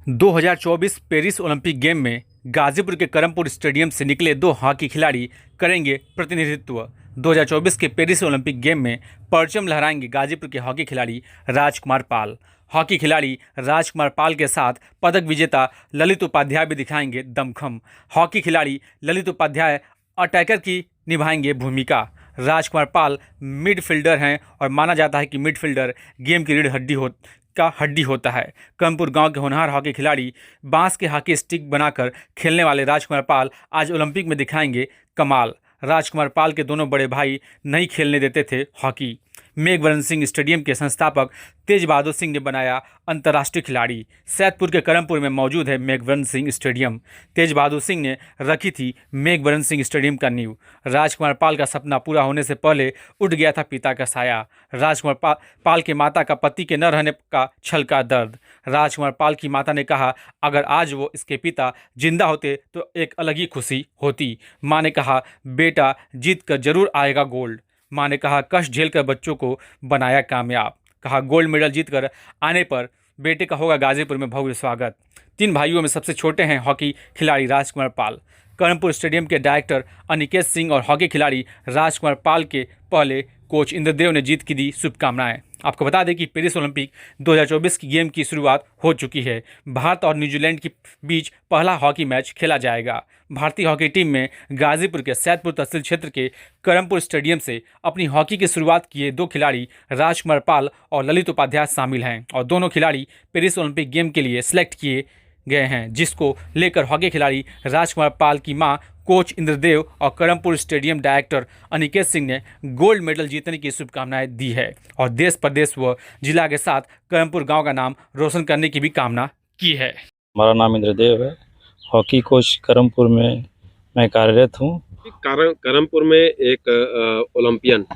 2024 Paris Olympic game में गाजीपुर के Karampur stadium से निकले दो हॉकी खिलाड़ी करेंगे प्रतिनिधित्व। 2024 के पेरिस ओलंपिक गेम में परचम लहराएंगे गाजीपुर के हॉकी खिलाड़ी राजकुमार पाल। हॉकी खिलाड़ी राजकुमार पाल के साथ पदक विजेता ललित उपाध्याय भी दिखाएंगे दमखम। हॉकी खिलाड़ी ललित उपाध्याय अटैकर की निभाएंगे भूमिका। राजकुमार पाल मिडफील्डर हैं और माना जाता है कि मिडफील्डर गेम की हड्डी होता है। करमपुर गांव के होनहार हॉकी खिलाड़ी बांस के हॉकी स्टिक बनाकर खेलने वाले राजकुमार पाल आज ओलंपिक में दिखाएंगे कमाल। राजकुमार पाल के दोनों बड़े भाई नहीं खेलने देते थे हॉकी। मेघवरण सिंह स्टेडियम के संस्थापक तेज बहादुर सिंह ने बनाया अंतर्राष्ट्रीय खिलाड़ी। सैदपुर के करमपुर में मौजूद है मेघवरण सिंह स्टेडियम। तेज बहादुर सिंह ने रखी थी मेघवरण सिंह स्टेडियम का नींव। राजकुमार पाल का सपना पूरा होने से पहले उठ गया था पिता का साया। राजकुमार पाल के माता का पति के न रहने का छल का दर्द। राजकुमार पाल की माता ने कहा अगर आज वो इसके पिता जिंदा होते तो एक अलग ही खुशी होती। माँ ने कहा बेटा जीत कर जरूर आएगा गोल्ड। माँ ने कहा कष्ट झेलकर बच्चों को बनाया कामयाब। कहा गोल्ड मेडल जीतकर आने पर बेटे का होगा गाजीपुर में भव्य स्वागत। तीन भाइयों में सबसे छोटे हैं हॉकी खिलाड़ी राजकुमार पाल। करमपुर स्टेडियम के डायरेक्टर अनिकेत सिंह और हॉकी खिलाड़ी राजकुमार पाल के पहले कोच इंद्रदेव ने जीत की दी शुभकामनाएं। आपको बता दें कि पेरिस ओलंपिक 2024 की गेम की शुरुआत हो चुकी है। भारत और न्यूजीलैंड के बीच पहला हॉकी मैच खेला जाएगा। भारतीय हॉकी टीम में गाजीपुर के सैदपुर तहसील क्षेत्र के करमपुर स्टेडियम से अपनी हॉकी की शुरुआत किए दो खिलाड़ी राजकुमार पाल और ललित उपाध्याय शामिल हैं और दोनों खिलाड़ी पेरिस ओलंपिक गेम के लिए सिलेक्ट किए गए हैं, जिसको लेकर हॉकी खिलाड़ी राजकुमार पाल की मां कोच इंद्रदेव और करमपुर स्टेडियम डायरेक्टर अनिकेत सिंह ने गोल्ड मेडल जीतने की शुभकामनाएं दी है और देश प्रदेश व जिला के साथ करमपुर गांव का नाम रोशन करने की भी कामना की है। हमारा नाम इंद्रदेव है, हॉकी कोच करमपुर में मैं कार्यरत हूँ। करमपुर में एक ओलंपियन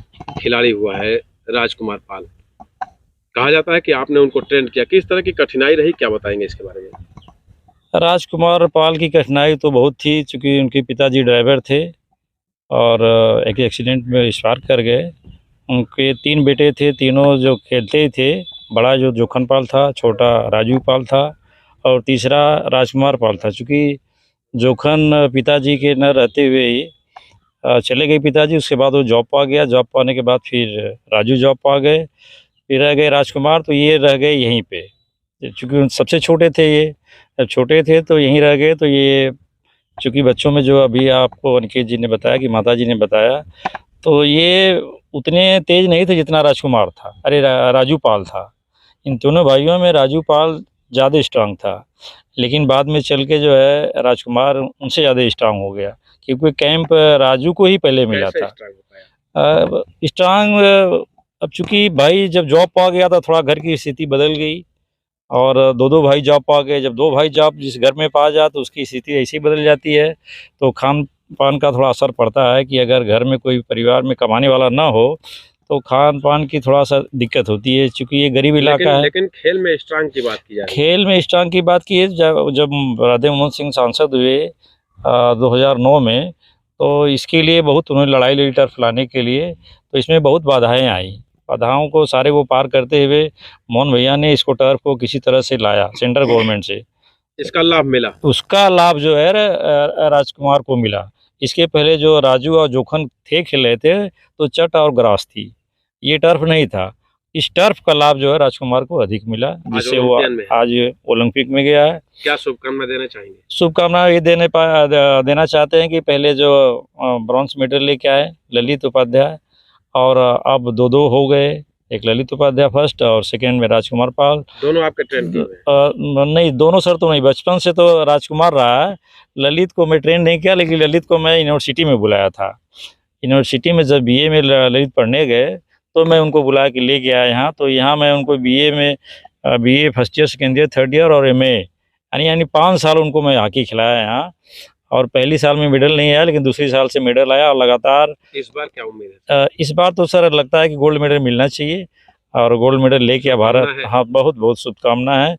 खिलाड़ी हुआ है राजकुमार पाल। कहा जाता है कि आपने उनको ट्रेन किया, किस तरह की कठिनाई रही, क्या बताएंगे इसके बारे में? राजकुमार पाल की कठिनाई तो बहुत थी, चूँकि उनके पिताजी ड्राइवर थे और एक एक्सीडेंट में एक्सपायर कर गए। उनके तीन बेटे थे, तीनों जो खेलते ही थे। बड़ा जो जोखन पाल था, छोटा राजू पाल था और तीसरा राजकुमार पाल था। चूँकि जोखन पिताजी के न रहते हुए ही चले गए पिताजी, उसके बाद वो जॉब पा गया। जॉब पाने के बाद फिर राजू जॉब पा गए, फिर रह गए राजकुमार, तो ये रह गए यहीं पे। चूँकि सबसे छोटे थे ये, जब छोटे थे तो यहीं रह गए। तो ये चूँकि बच्चों में जो अभी आपको अनिकेत जी ने बताया कि माता जी ने बताया, तो ये उतने तेज नहीं थे जितना राजकुमार था, राजू पाल था। इन दोनों भाइयों में राजू पाल ज़्यादा स्ट्रांग था, लेकिन बाद में चल के जो है राजकुमार उनसे ज़्यादा स्ट्रांग हो गया, क्योंकि कैंप राजू को ही पहले मिला था स्ट्रांग। अब चूँकि भाई जब जॉब पा गया था, थोड़ा घर की स्थिति बदल गई और दो भाई जॉब पा गए। जब दो भाई जॉब जिस घर में पा जाए तो उसकी स्थिति ऐसी बदल जाती है, तो खान पान का थोड़ा असर पड़ता है कि अगर घर में कोई परिवार में कमाने वाला ना हो तो खान पान की थोड़ा सा दिक्कत होती है, क्योंकि ये गरीब इलाका है। लेकिन खेल में स्ट्रांग की बात की जाए, खेल में स्ट्रांग की बात की है। जब राधे मोहन सिंह सांसद हुए 2009 में, तो इसके लिए बहुत उन्होंने लड़ाई लड़ी टर्फ लाने के लिए, तो इसमें बहुत बाधाएँ आई। बाधाओं को सारे वो पार करते हुए मोहन भैया ने इसको टर्फ को किसी तरह से लाया सेंट्रल गवर्नमेंट से। इसका लाभ मिला, उसका लाभ जो है राजकुमार को मिला। इसके पहले जो राजू और जोखन खेल रहे थे तो चट और ग्रास थी, ये टर्फ नहीं था। इस टर्फ का लाभ जो है राजकुमार को अधिक मिला, जिससे वो आज ओलंपिक में गया है। क्या शुभकामना देना चाहेंगे? शुभकामना ये देना चाहते हैं कि पहले जो ब्रॉन्ज मेडल लेके आए ललित उपाध्याय, और अब दो हो गए, एक ललित उपाध्याय फर्स्ट और सेकंड में राजकुमार पाल। दोनों आपके ट्रेन किए? नहीं, दोनों सर तो नहीं, बचपन से तो राजकुमार रहा है। ललित को मैं ट्रेन नहीं किया, लेकिन ललित को मैं यूनिवर्सिटी में बुलाया था। यूनिवर्सिटी में जब बीए में ललित पढ़ने गए तो मैं उनको बुला के ले गया यहाँ। तो यहाँ मैं उनको BA first year, second year, third year और एमए यानी 5 साल उनको मैं हॉकी खिलाया यहाँ। और पहली साल में मेडल नहीं आया, लेकिन दूसरी साल से मेडल आया और लगातार। इस बार क्या उम्मीद है? इस बार तो सर लगता है कि गोल्ड मेडल मिलना चाहिए और गोल्ड मेडल लेके भारत। हाँ, बहुत बहुत शुभकामना है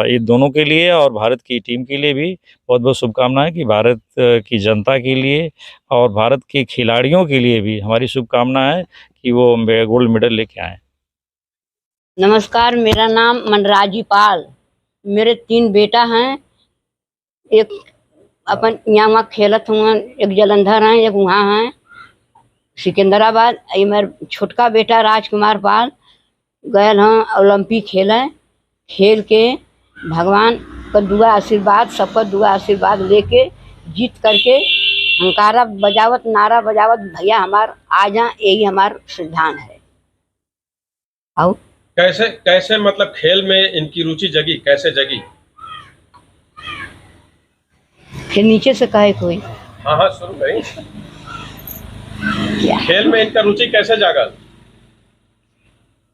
ये दोनों के लिए और भारत की टीम के लिए भी बहुत बहुत शुभकामना है कि भारत की जनता के लिए और भारत के खिलाड़ियों के लिए भी हमारी शुभकामना है कि वो गोल्ड मेडल लेके आए। नमस्कार, मेरा नाम मनराजी पाल। मेरे 3 बेटा हैं। एक अपन यहाँ वहाँ खेलत हुआ, एक जलंधर हैं, एक वहाँ हैं सिकंदराबाद। ये मेरा छोटका बेटा राजकुमार पाल गए हैं ओलंपिक खेल के भगवान का दुआ आशीर्वाद, सबका दुआ आशीर्वाद लेके जीत करके हंकारा बजावत, नारा बजावत भैया हमार आ जा, यही हमार सिद्धांत है। आओ कैसे कैसे मतलब खेल में इनकी रुचि जगी, कैसे जगी? फिर नीचे से कहे कोई हाँ हाँ, शुरू करें। क्या खेल में इनका रुचि कैसे जागल?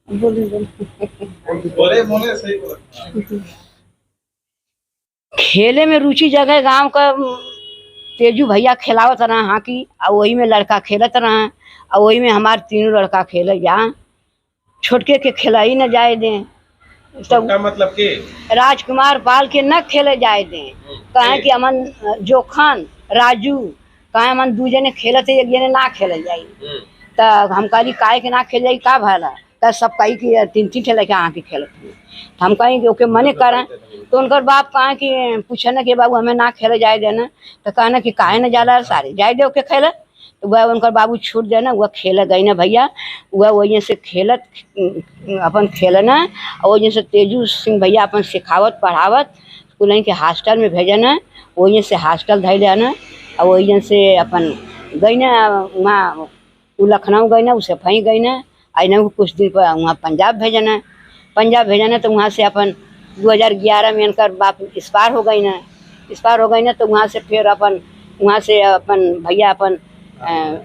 बोले सही बोला। खेले में रुचि जगह गांव का तेजू भैया खिलावत रहा हॉकी, और वही में लड़का खेलत रहा, और वही में हमारे 3 लड़का खेले जा। छोटके के खिला ही न जाए दें, तब क्या मतलब कि राजकुमार पाल के न खेले जाए दें। कहे कि अमन जोखन राजू कहे अमन 2 जने खेलते, 1 जने ना खेले जाई। तो हम कहली काहे के ना खेल जाई, का भला? तो सब कही कि 3-3 ठे लड़का आके खेलत हुए। हम कहें कि ओके मने करें, तो उनकर बाप कहे कि पूछे ना कि बाबू हमें ना खेले जाए देना, तो कहना कि काहे न जाला सारे जाए दे ओके खेले। तो वह उनकर बाबू छूट देना, वह खेले गई ना भैया, वह वही से खेलत अपन खेलना, और वही से तेजू सिंह भैया अपन सिखावत पढ़ावत स्कूल के हॉस्टल में भेजना, वही से हॉस्टल धैल जाना, और वही से अपन गई ना वहाँ वो लखनऊ गई ना, उसे फहीं गई ना, आई कुछ दिन पर वहाँ पंजाब भेजना। तो वहाँ से अपन 2011 में इनकर बाप एक्सपायर हो गई ना, तो वहाँ से फिर अपन वहाँ से अपन भैया अपन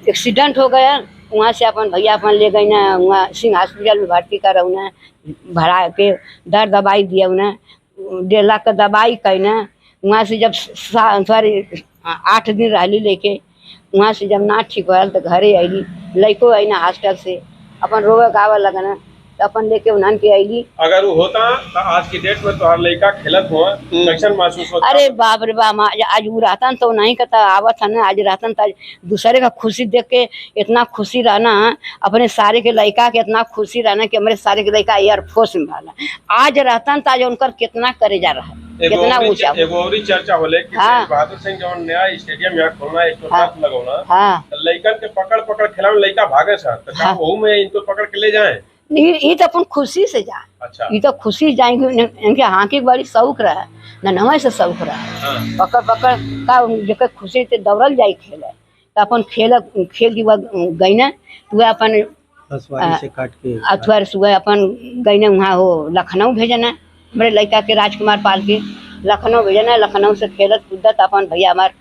एक्सीडेंट हो गया। वहाँ से अपन भैया अपन ले गई ना वहाँ सिंह हॉस्पिटल में भर्ती करा, उन्हें भरा के दर दवाई दिया, उन्हें 1.5 लाख का दवाई कही ना। वहाँ से जब सॉरी 8 दिन रहली लेके, वहाँ से जब ना ठीक हो तो घरे अली, लड़को आई ना हॉस्टल से अपन रोवे गावा लगना, तो अपन लेके उन्हन के अली। अगर वो होता तो आज की डेट में तोहर लड़का खेलत हुआ, कैसन महसूस होता? अरे बाप रे बाप, आज वो रहता तो नहीं कहता आवत है ना, आज रहता तो दूसरे का खुशी देख के इतना खुशी रहना, अपने सारे के लड़का के इतना खुशी रहना कि हमारे सारे के लड़का एयरफोर्स में वाला आज रहता तो आज उनकर कितना करे जा रहा है, कितना ऊंचा। एगो और चर्चा होले कि हाँ। बहादुर सिंह जो नया स्टेडियम यहाँ खोलना है, हाँ। लगौना, हाँ तो लड़कन के पकड़ खेला में लड़का भागे सा, तो हाँ। वहू में इनको पकड़ के ले जाए। ये तो अपन खुशी से जा, अच्छा, ये तो खुशी जाएंगे। इनके हाँकी बड़ी शौक रहा, ननवा से शौक रहा, हाँ। पकड़ का जकर खुशी से दौड़ल जाए खेले, तो अपन खेल की वह गई ना, तो वह अपन से काट के अथवा सुबह अपन गई ना वहाँ हो लखनऊ भेजना, मेरे लड़का के राजकुमार पाल के लखनऊ भेजना, लखनऊ से खेलत कूदत अपन भैया हमार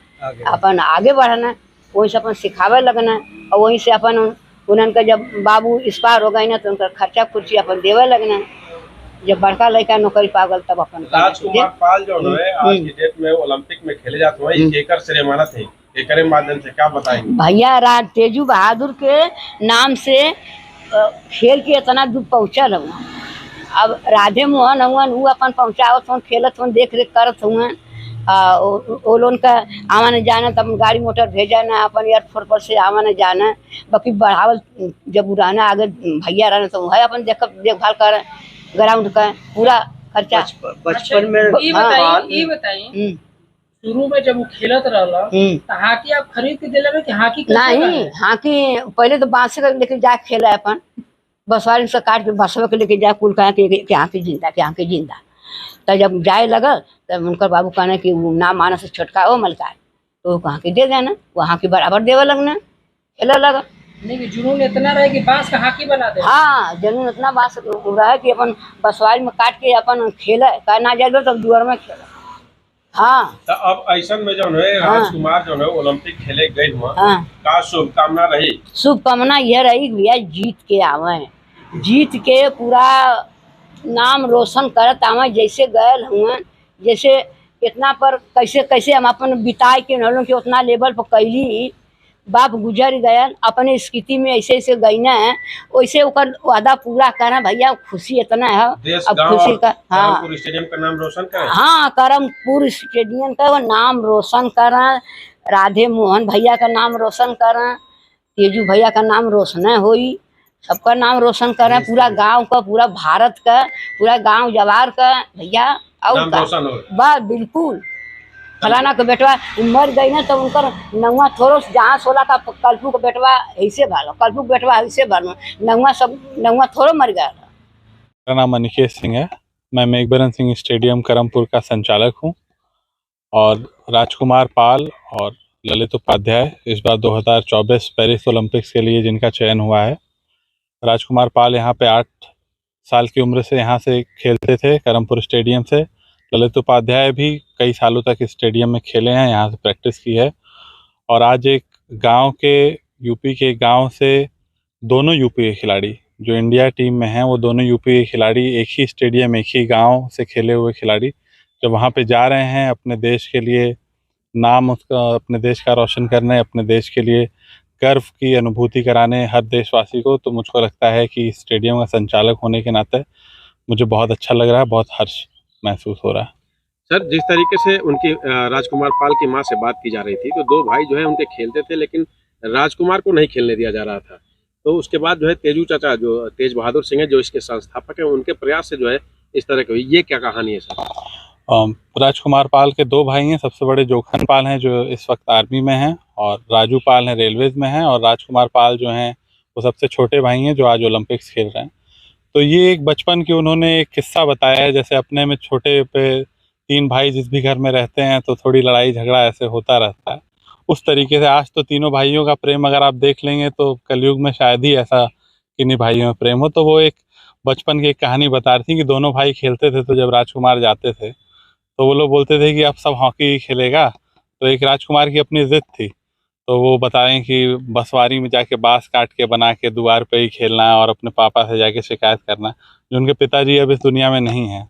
अपन आगे बढ़ना, वहीं से अपन सिखावे लगना, और वहीं से अपन उनका जब बाबू एक्सपायर हो गए ना, तो उनका खर्चा खुर्ची अपन देवे लगना। जब बड़का लड़का नौकरी पागल तब अपन राजकुमार पाल जो है आज की डेट में ओलंपिक में खेले जाते हैं, एक एकर से मानत है, एकरे माध्यम से क्या बताएंगे? भैया राज तेजू बहादुर के नाम से खेल के इतना दूर पहुँचल हुआ। अब राधे मोहन हुआ वो अपन पहुँचावत हुआ, खेलत हुआ, देख रेख करत हुआ, वो लोन का आवाने जाना, तब गाड़ी मोटर भेजा ना, अपन एयरपोर्ट पर से आवाने जाना, बाकी बढ़ावल जब उड़ाना आगे भैया रहना, तो वह अपन देखभाल कर ग्राउंड का पूरा खर्चा। बचपन में ये बताइए शुरू में जब वो खेलत रहला तो हाकी आप खरीद के दिला कि हाकी नहीं, हाकी पहले तो बांस से लेके जा खेला अपन, बसवारी से काट के बसवा के लेके जाए कुल कहा कि हाकी जिंदा। तो जब जाए लगल तब उनकर बाबू कहना कि वो ना माना से छोटका हो मलका, तो वहाँ के दे देना, वहाँ के बराबर देवे लगना, खेला लगा। नहीं जुनून इतना रहे कि बांस का हाकी बना दे। हाँ जुनून इतना बांस रहे कि अपन बसवारी में काट के अपन खेला, कहा ना जाए तब दुआर में खेला। हाँ तो अब ऐसा में जो है राजकुमार जो है ओलंपिक खेले गए हुआ, हाँ का शुभकामना रही? शुभकामना यह रही भैया जीत के आवे, जीत के पूरा नाम रोशन करत आवे, जैसे गए हुए जैसे इतना पर कैसे हम अपन बिताए के नलों के उतना लेवल पर कैली, बाप गुजर गया अपने स्थिति में ऐसे गईना है, वैसे ओकर वादा पूरा करना भैया, खुशी इतना है। अब खुशी का हाँ स्टेडियम का नाम रोशन करें। हाँ करमपुर स्टेडियम का नाम रोशन करा, राधे मोहन भैया का नाम रोशन करा, तेजू भैया का नाम रोशन होई, सबका नाम रोशन करें, पूरा गांव का, पूरा भारत का, पूरा गांव जवार का भैया और नाम का रोशन हो। बा बिल्कुल फलाना के बेटवा मर गई ना तो उनकर नंगा थोड़ो जहाँ सोला का कल्पू के बेटवा ऐसे भालो कल्पू के बेटवा ऐसे भालो नंगा सब नंगा थोड़ो मर गया। मेरा नाम अनिकेत सिंह है। मैं मेघबरन सिंह स्टेडियम करमपुर का संचालक हूं और राजकुमार पाल और ललित उपाध्याय इस बार 2024 पेरिस ओलंपिक्स के लिए जिनका चयन हुआ है। राजकुमार पाल यहाँ पे 8 साल की उम्र से यहाँ से खेलते थे करमपुर स्टेडियम से। ललित उपाध्याय भी कई सालों तक इस स्टेडियम में खेले हैं, यहाँ से प्रैक्टिस की है और आज एक गांव के यूपी के गांव से दोनों यूपी के खिलाड़ी जो इंडिया टीम में हैं वो दोनों यूपी के खिलाड़ी एक ही स्टेडियम एक ही गांव से खेले हुए खिलाड़ी जब वहाँ पे जा रहे हैं अपने देश के लिए नाम उसका अपने देश का रोशन करने, अपने देश के लिए गर्व की अनुभूति कराने हर देशवासी को, तो मुझको लगता है कि स्टेडियम का संचालक होने के नाते मुझे बहुत अच्छा लग रहा है, बहुत हर्ष महसूस हो रहा है। सर जिस तरीके से उनकी राजकुमार पाल की मां से बात की जा रही थी तो दो भाई जो है उनके खेलते थे लेकिन राजकुमार को नहीं खेलने दिया जा रहा था, तो उसके बाद जो है तेजू चाचा जो तेज बहादुर सिंह है जो इसके संस्थापक हैं उनके प्रयास से जो है इस तरह की हुई, ये क्या कहानी है सर? राजकुमार पाल के 2 भाई हैं। सबसे बड़े जोखन पाल हैं जो इस वक्त आर्मी में हैं और राजू पाल हैं रेलवेज में हैं और राजकुमार पाल जो हैं वो सबसे छोटे भाई हैं जो आज ओलंपिक्स खेल रहे हैं। तो ये एक बचपन की उन्होंने एक किस्सा बताया है, जैसे अपने में छोटे पे 3 भाई जिस भी घर में रहते हैं तो थोड़ी लड़ाई झगड़ा ऐसे होता रहता है, उस तरीके से आज तो तीनों भाइयों का प्रेम अगर आप देख लेंगे तो कलयुग में शायद ही ऐसा किन्हीं भाइयों में प्रेम हो। तो वो एक बचपन की एक कहानी बता रही थी कि दोनों भाई खेलते थे तो जब राजकुमार जाते थे तो वो लोग बोलते थे कि अब सब हॉकी खेलेगा, तो एक राजकुमार की अपनी ज़िद थी, तो वो बताएं कि बसवारी में जाके बांस काट के बना के द्वार पे ही खेलना है और अपने पापा से जाके शिकायत करना, जो उनके पिताजी अब इस दुनिया में नहीं हैं,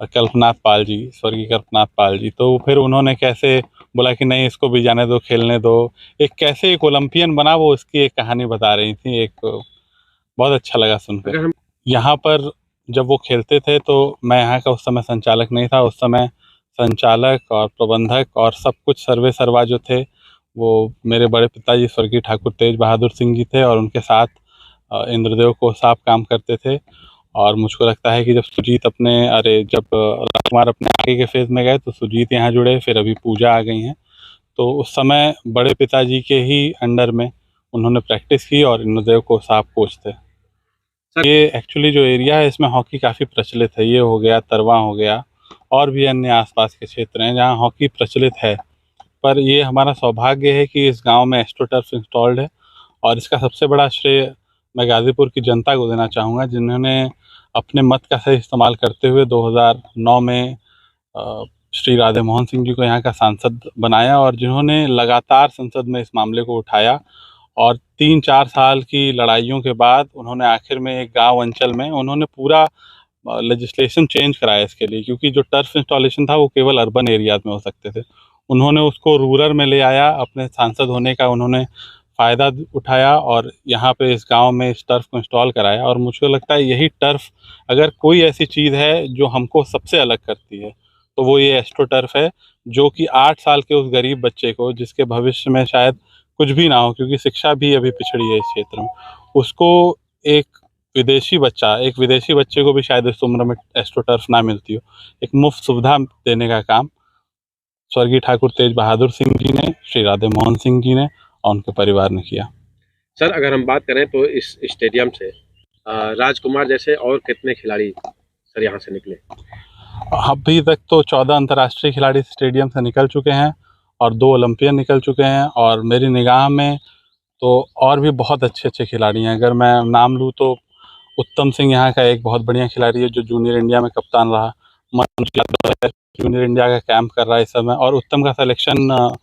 कल्पनाथ पाल जी, स्वर्गीय कल्पनाथ पाल जी। तो फिर उन्होंने कैसे बोला कि नहीं इसको भी जाने दो, खेलने दो, एक कैसे एक ओलंपियन बना, वो उसकी एक कहानी बता रही थी। एक बहुत अच्छा लगा सुनकर। यहाँ पर जब वो खेलते थे तो मैं यहाँ का उस समय संचालक नहीं था, उस समय संचालक और प्रबंधक और सब कुछ सर्वे सर्वा जो थे वो मेरे बड़े पिताजी स्वर्गीय ठाकुर तेज बहादुर सिंह जी थे और उनके साथ इंद्रदेव को साफ काम करते थे। और मुझको लगता है कि जब जब राजकुमार अपने आगे के फेज़ में गए तो सुजीत यहाँ जुड़े, फिर अभी पूजा आ गई हैं, तो उस समय बड़े पिताजी के ही अंडर में उन्होंने प्रैक्टिस की और इंद्रदेव को साफ कोच थे। ये एक्चुअली जो एरिया है इसमें हॉकी काफ़ी प्रचलित है, ये हो गया तरवा हो गया और भी अन्य आसपास के क्षेत्र हैं जहाँ हॉकी प्रचलित है, पर ये हमारा सौभाग्य है कि इस गांव में एस्ट्रोटर्फ इंस्टॉल्ड है और इसका सबसे बड़ा श्रेय मैं गाज़ीपुर की जनता को देना चाहूँगा जिन्होंने अपने मत का सही इस्तेमाल करते हुए 2009 में श्री राधे मोहन सिंह जी को यहाँ का सांसद बनाया और जिन्होंने लगातार संसद में इस मामले को उठाया और 3-4 साल की लड़ाइयों के बाद उन्होंने आखिर में एक गांव अंचल में उन्होंने पूरा लेजिस्लेशन चेंज कराया इसके लिए, क्योंकि जो टर्फ इंस्टॉलेशन था वो केवल अर्बन एरियाज में हो सकते थे, उन्होंने उसको रूरल में ले आया, अपने सांसद होने का उन्होंने फ़ायदा उठाया और यहाँ पे इस गांव में इस टर्फ को इंस्टॉल कराया। और मुझे लगता है यही टर्फ अगर कोई ऐसी चीज़ है जो हमको सबसे अलग करती है तो वो ये एस्ट्रो टर्फ है, जो कि 8 साल के उस गरीब बच्चे को जिसके भविष्य में शायद कुछ भी ना हो क्योंकि शिक्षा भी अभी पिछड़ी है इस क्षेत्र में, उसको एक विदेशी बच्चे को भी शायद इस उम्र में एस्ट्रो टर्फ ना मिलती हो, एक मुफ्त सुविधा देने का काम स्वर्गीय ठाकुर तेज बहादुर सिंह जी ने, श्री राधे मोहन सिंह जी ने और उनके परिवार ने किया। सर अगर हम बात करें तो इस स्टेडियम से राजकुमार जैसे और कितने खिलाड़ी सर यहाँ से निकले? अभी तक तो 14 अंतर्राष्ट्रीय खिलाड़ी स्टेडियम से निकल चुके हैं और 2 ओलंपियन निकल चुके हैं और मेरी निगाह में तो और भी बहुत अच्छे खिलाड़ी हैं। अगर मैं नाम लूँ तो उत्तम सिंह यहाँ का एक बहुत बढ़िया खिलाड़ी है जो जूनियर इंडिया में कप्तान रहा, मनोज यादव जूनियर इंडिया का कैंप कर रहा है इस समय और उत्तम का सिलेक्शन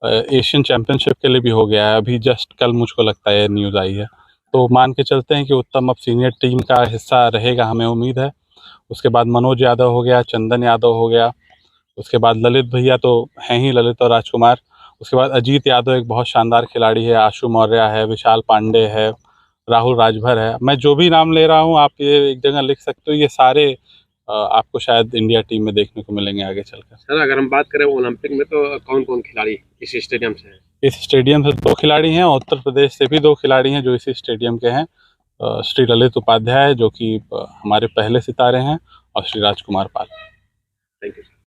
एशियन चैम्पियनशिप के लिए भी हो गया है, अभी जस्ट कल मुझको लगता है न्यूज़ आई है, तो मान के चलते हैं कि उत्तम अब सीनियर टीम का हिस्सा रहेगा, हमें उम्मीद है। उसके बाद मनोज यादव हो गया, चंदन यादव हो गया, उसके बाद ललित भैया तो हैं ही, ललित और राजकुमार, उसके बाद अजीत यादव एक बहुत शानदार खिलाड़ी है, आशु मौर्य है, विशाल पांडे है, राहुल राजभर है, मैं जो भी नाम ले रहा हूँ आप ये एक जगह लिख सकते हो, ये सारे आपको शायद इंडिया टीम में देखने को मिलेंगे आगे चलकर। सर अगर हम बात करें ओलंपिक में तो कौन कौन खिलाड़ी इस स्टेडियम से हैं? इस स्टेडियम से 2 खिलाड़ी हैं, उत्तर प्रदेश से भी 2 खिलाड़ी हैं जो इसी स्टेडियम के हैं, श्री ललित उपाध्याय जो कि हमारे पहले सितारे हैं और श्री राजकुमार पाल। Thank you.